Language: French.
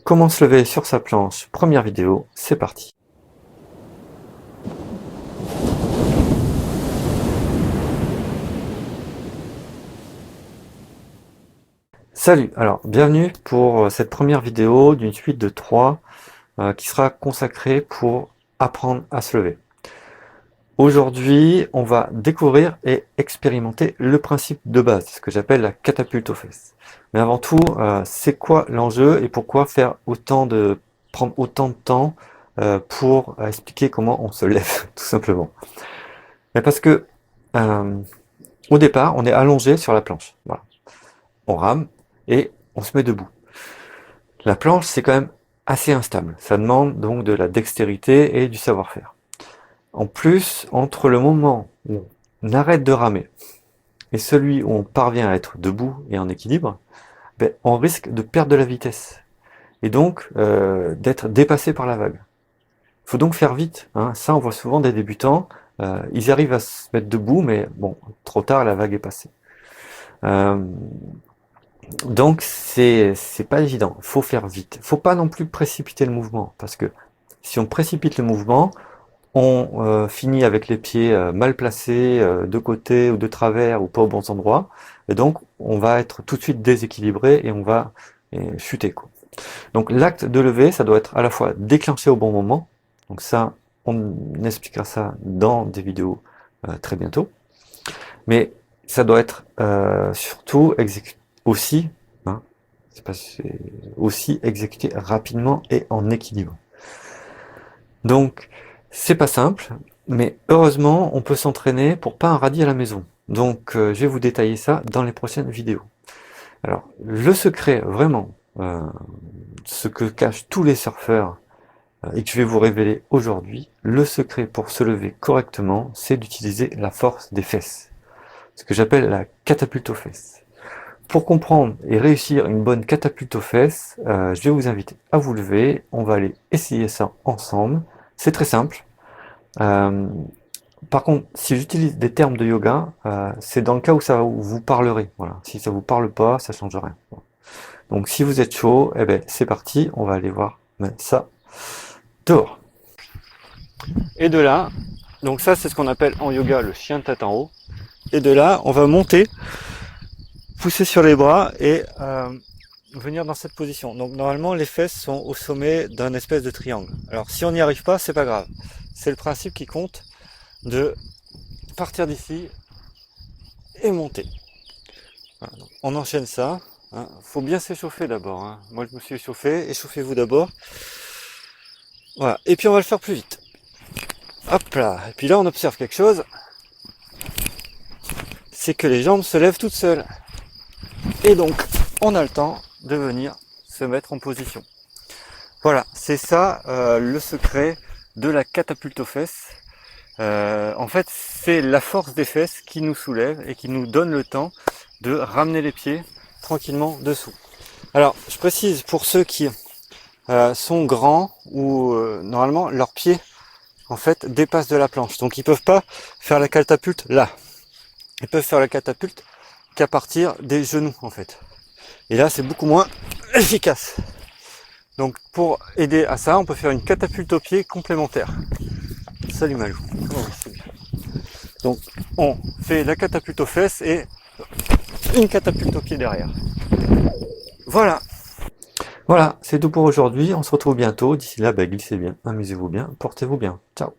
Comment se lever sur sa planche, première vidéo, c'est parti. Salut, alors bienvenue pour cette première vidéo d'une suite de 3 qui sera consacrée pour apprendre à se lever. Aujourd'hui, on va découvrir et expérimenter le principe de base, ce que j'appelle la catapulte aux fesses. Mais avant tout, c'est quoi l'enjeu et pourquoi prendre autant de temps pour expliquer comment on se lève, tout simplement. Mais parce que au départ, on est allongé sur la planche. Voilà. On rame et on se met debout. La planche, c'est quand même assez instable. Ça demande donc de la dextérité et du savoir-faire. En plus, entre le moment où on arrête de ramer et celui où on parvient à être debout et en équilibre, on risque de perdre de la vitesse et donc d'être dépassé par la vague. Il faut donc faire vite. Hein. Ça, on voit souvent des débutants, ils arrivent à se mettre debout, mais bon, trop tard, la vague est passée. Donc c'est pas évident, il faut faire vite. Faut pas non plus précipiter le mouvement, parce que si on précipite le mouvement, on finit avec les pieds mal placés, de côté ou de travers ou pas aux bons endroits, et donc on va être tout de suite déséquilibré et on va chuter, quoi. Donc l'acte de lever, ça doit être à la fois déclenché au bon moment, donc ça, on expliquera ça dans des vidéos très bientôt, mais ça doit être surtout exécuté aussi, hein, c'est aussi exécuté rapidement et en équilibre. Donc, c'est pas simple, mais heureusement, on peut s'entraîner pour pas un radis à la maison. Donc, je vais vous détailler ça dans les prochaines vidéos. Alors, le secret, vraiment, ce que cachent tous les surfeurs et que je vais vous révéler aujourd'hui, le secret pour se lever correctement, c'est d'utiliser la force des fesses. Ce que j'appelle la catapulte aux fesses. Pour comprendre et réussir une bonne catapulte aux fesses, je vais vous inviter à vous lever. On va aller essayer ça ensemble. C'est très simple. Par contre, si j'utilise des termes de yoga, c'est dans le cas où ça vous parlerait. Voilà. Si ça vous parle pas, ça change rien. Donc si vous êtes chaud, eh ben, c'est parti. On va aller voir ça dehors. Et de là, donc ça c'est ce qu'on appelle en yoga le chien de tête en haut. Et de là, on va monter, pousser sur les bras et venir dans cette position. Donc normalement les fesses sont au sommet d'un espèce de triangle. Alors si on n'y arrive pas, c'est pas grave. C'est le principe qui compte de partir d'ici et monter. Voilà, donc on enchaîne ça. Hein. Faut bien s'échauffer d'abord. Hein. Moi je me suis échauffé, échauffez-vous d'abord. Voilà. Et puis on va le faire plus vite. Hop là. Et puis là on observe quelque chose. C'est que les jambes se lèvent toutes seules. Et donc on a le temps de venir se mettre en position. Voilà, c'est ça le secret de la catapulte aux fesses. En fait, c'est la force des fesses qui nous soulève et qui nous donne le temps de ramener les pieds tranquillement dessous. Alors, je précise pour ceux qui sont grands ou normalement leurs pieds en fait dépassent de la planche. Donc ils peuvent pas faire la catapulte là. Ils peuvent faire la catapulte qu'à partir des genoux en fait. Et là, c'est beaucoup moins efficace. Donc pour aider à ça, on peut faire une catapulte au pied complémentaire. Salut Malou. Oh, oui, c'est bien. Donc on fait la catapulte aux fesses et une catapulte au pied derrière. Voilà. Voilà, c'est tout pour aujourd'hui. On se retrouve bientôt. D'ici là, glissez bien, amusez-vous bien, portez-vous bien. Ciao.